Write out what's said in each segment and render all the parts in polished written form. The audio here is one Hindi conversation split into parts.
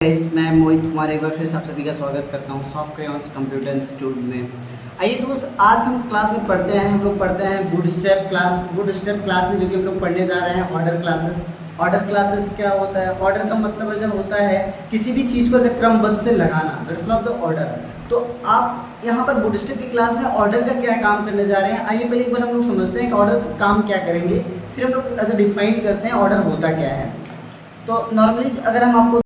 गाइस, मैं मोहित कुमार एक बार फिर से आप सभी का स्वागत करता हूँ सॉफ्ट क्रेयॉन्स कंप्यूटर इंस्टीट्यूट में। आइए दोस्त, आज हम क्लास में पढ़ते हैं, हम लोग पढ़ते हैं बूटस्ट्रैप क्लास में, जो कि हम लोग पढ़ने जा रहे हैं ऑर्डर क्लासेस। ऑर्डर क्लासेस क्या होता है? ऑर्डर का मतलब ऐसा होता है किसी भी चीज़ को ऐसे क्रमबद्ध से लगाना, दैट्स ऑफ द ऑर्डर। तो आप यहाँ पर बूटस्ट्रैप की क्लास में ऑर्डर का क्या काम करने जा रहे हैं, आइए पहले एक बार हम लोग समझते हैं कि ऑर्डर काम क्या करेंगे, फिर हम लोग ऐसे डिफाइन करते हैं ऑर्डर होता क्या है। तो नॉर्मली अगर हम आपको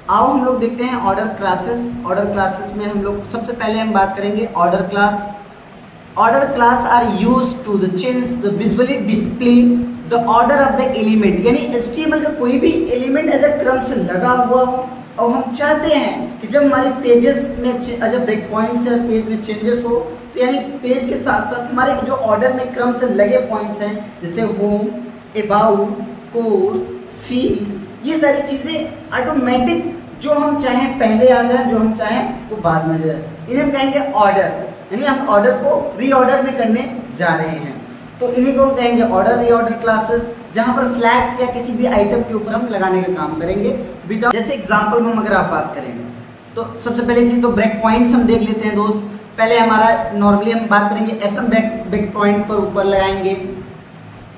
आओ हम लोग देखते हैं ऑर्डर क्लासेस में हम लोग सबसे पहले हम बात करेंगे order class. Order class are use to the change the visually display the order of the element, यानी एचटीएमएल का कोई भी एलिमेंट एज अ क्रम से लगा हुआ हो और हम चाहते हैं कि जब हमारे पेजेस में जब ब्रेक पॉइंट्स या पेज में चेंजेस हो, तो यानी पेज के साथ साथ हमारे जो ऑर्डर में क्रम से लगे पॉइंट्स हैं, जैसे होम, अबाउट, कोर्स, फीस, ये सारी चीज़ें ऑटोमेटिक जो हम चाहें पहले आ जाए, जो हम चाहें वो बाद में आ जाए, इन्हें हम कहेंगे ऑर्डर। यानी हम ऑर्डर को रीऑर्डर में करने जा रहे हैं, तो इन्हीं को हम कहेंगे ऑर्डर रीऑर्डर क्लासेस, जहां पर फ्लैग्स या किसी भी आइटम के ऊपर हम लगाने का काम करेंगे विदाउट। जैसे एग्जांपल में हम अगर आप बात करें, तो सबसे पहली चीज़ तो ब्रेक पॉइंट्स हम देख लेते हैं दोस्त। पहले हमारा नॉर्मली हम बात करेंगे एसएम ब्रेक पॉइंट पर ऊपर लगाएंगे,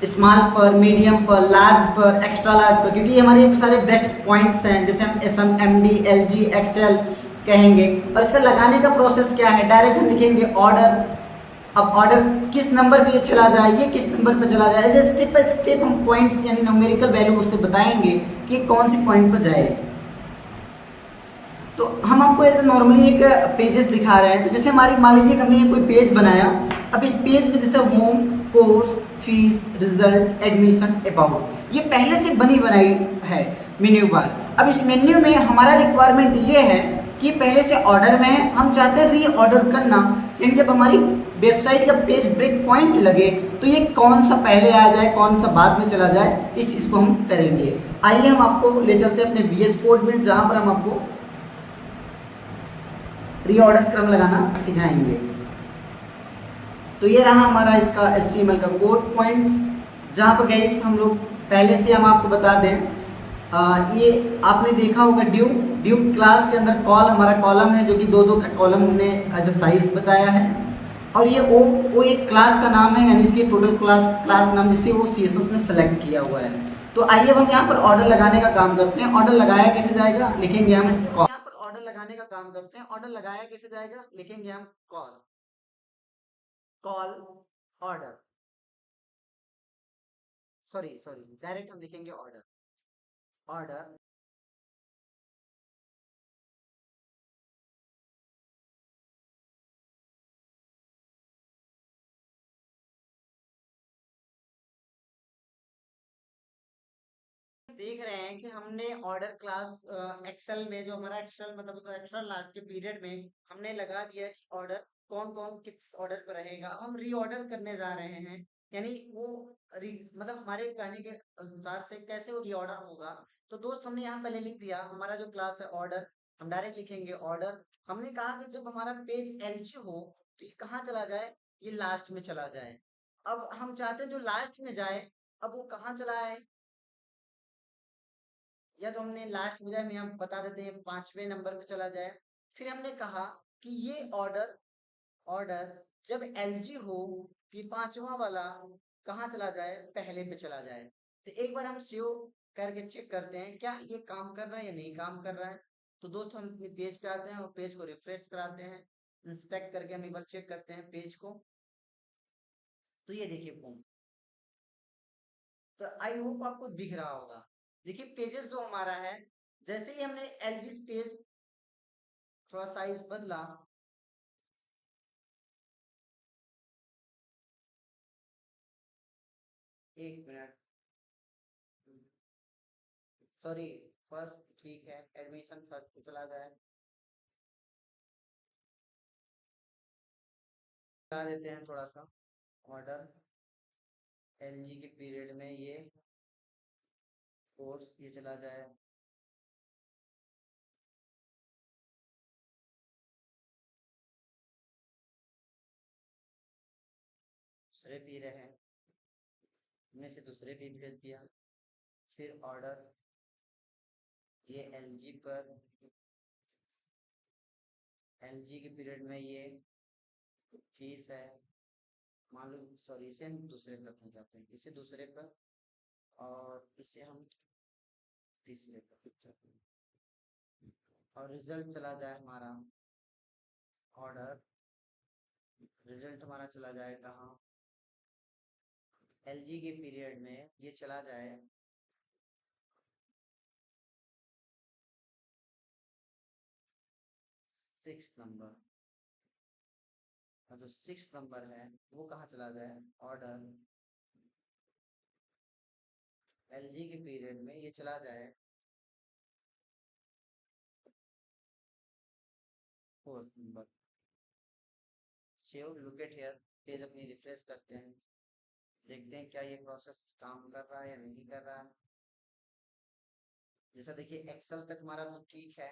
स्मॉल पर, मीडियम पर, लार्ज पर, एक्स्ट्रा लार्ज पर, क्योंकि हमारे सारे ब्रेक पॉइंट्स हैं, जैसे हम S M, M D, L G, XL कहेंगे। और इसका लगाने का प्रोसेस क्या है? डायरेक्ट हम लिखेंगे ऑर्डर। अब ऑर्डर किस नंबर पे ये चला जाए, ये किस नंबर पे चला जाए, ऐसे स्टेप बाय स्टेप हम पॉइंट्स यानी न्यूमेरिकल वैल्यू उससे बताएंगे कि कौन सी पॉइंट पर जाए। तो हम आपको ऐसे नॉर्मली एक पेजेस दिखा रहे हैं, तो जैसे हमारी मान लीजिए हमने कोई पेज बनाया। अब इस पेज में जैसे home, course, fees, result, admission, about, ये पहले से बनी बनाई है मेन्यू बार। अब इस मेन्यू में हमारा रिक्वायरमेंट ये है कि पहले से ऑर्डर में है, हम चाहते हैं री ऑर्डर करना, यानी जब हमारी वेबसाइट का पेज ब्रेक पॉइंट लगे तो ये कौन सा पहले आ जाए, कौन सा बाद में चला जाए, इस चीज़ को हम करेंगे। आइए हम आपको ले चलते हैं अपने वीएस कोड में, जहाँ पर हम आपको रीऑर्डर क्रम लगाना सिखाएंगे। तो ये रहा हमारा इसका HTML का कोड पॉइंट्स, जहाँ पर गाइस हम लोग पहले से हम आपको बता दें, ये आपने देखा होगा ड्यू क्लास के अंदर कॉल हमारा कॉलम है, जो कि दो दो का कॉलम हमने एज अ साइज बताया है। और ये ओ एक क्लास का नाम है, यानी इसकी टोटल क्लास नाम, जिससे वो CSS में सेलेक्ट किया हुआ है। तो आइए अब हम यहाँ पर ऑर्डर लगाने का काम करते हैं। ऑर्डर लगाया कैसे जाएगा, लिखेंगे हम यहाँ पर ऑर्डर लगाने का काम करते हैं। ऑर्डर लगाया कैसे जाएगा, लिखेंगे हम call, call order, sorry sorry direct हम लिखेंगे ऑर्डर, ऑर्डर। देख रहे हैं कि हमने ऑर्डर क्लास एक्सेल में, जो हमारा एक्सेल मतलब होता है एक्स्ट्रा लार्ज के पीरियड में, हमने लगा दिया कि ऑर्डर कौन कौन किस ऑर्डर पर रहेगा। अब हम रीऑर्डर करने जा रहे हैं, यानी वो मतलब हमारे कहने के अनुसार से कैसे वो रीऑर्डर होगा। तो दोस्त हमने यहाँ पहले लिख दिया हमारा जो क्लास है ऑर्डर, हम डायरेक्ट लिखेंगे ऑर्डर। हमने कहा कि जब हमारा पेज एलजी हो तो ये कहाँ चला जाए, ये लास्ट में चला जाए। अब हम चाहते हैं जो लास्ट में जाए, अब वो कहाँ चला है, या तो हमने लास्ट बजाय में हम बता देते हैं 5वें नंबर पे चला जाए। फिर हमने कहा कि ये ऑर्डर ऑर्डर जब एलजी हो कि 5वां वाला कहाँ चला जाए, पहले पे चला जाए। तो एक बार हम सेव करके चेक करते हैं क्या ये काम कर रहा है या नहीं काम कर रहा है। तो दोस्तों हम अपने पेज पे आते हैं और पेज को रिफ्रेश कराते हैं, इंस्पेक्ट करके हम एक बार चेक करते हैं पेज को। तो ये देखिए बूम, तो आई होप आपको दिख रहा होगा। देखिए पेजेस जो हमारा है, जैसे ही हमने एलजी पेज थोड़ा साइज बदला, एक मिनट, सॉरी, फर्स्ट ठीक है, एडमिशन फर्स्ट पे चला जाए, लगा देते हैं थोड़ा सा ऑर्डर एलजी के पीरियड में, ये कोर्स ये चला जाए। दूसरे पी रहे हैं, इनमें से दूसरे पे भेज दिया। फिर ऑर्डर ये एलजी पर, एलजी के पीरियड में ये फीस है, मान लो सॉरी इसे हम दूसरे पर रखना चाहते हैं, इसे दूसरे पर और इसे हम तीसरे पर रखना चाहते हैं। और रिजल्ट चला जाए हमारा ऑर्डर, रिजल्ट हमारा चला जाए कहाँ, एलजी के पीरियड में ये चला जाए 6 नंबर, और जो 6 नंबर है वो कहाँ चला जाए, ऑर्डर एलजी के पीरियड में ये चला जाए 4 number. Save look at here, page अपनी रिफ्रेश करते हैं, देखते हैं क्या ये प्रोसेस काम कर रहा है या नहीं कर रहा है। जैसा देखिए एक्सेल तक हमारा तो ठीक है,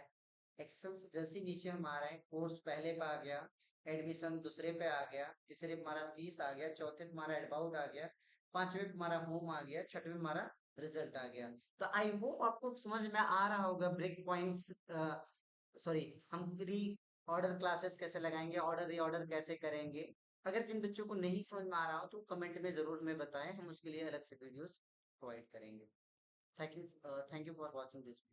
एक्सेल से जैसे ही नीचे हम आ रहे हैं, कोर्स पहले पे आ गया, एडमिशन दूसरे पे आ गया, तीसरे पे हमारा फीस आ गया, चौथे पे हमारा अबाउट आ गया, पांचवे पे हमारा होम आ गया, छठवे पे हमारा रिजल्ट आ गया। तो आई होप आपको समझ में आ रहा होगा ब्रेक पॉइंट्स, सॉरी हम प्री ऑर्डर क्लासेस कैसे लगाएंगे, ऑर्डर रीऑर्डर कैसे करेंगे। अगर जिन बच्चों को नहीं समझ में आ रहा हो तो कमेंट में जरूर हमें बताएं, हम उसके लिए अलग से वीडियोस प्रोवाइड करेंगे। Thank you, thank you for watching this.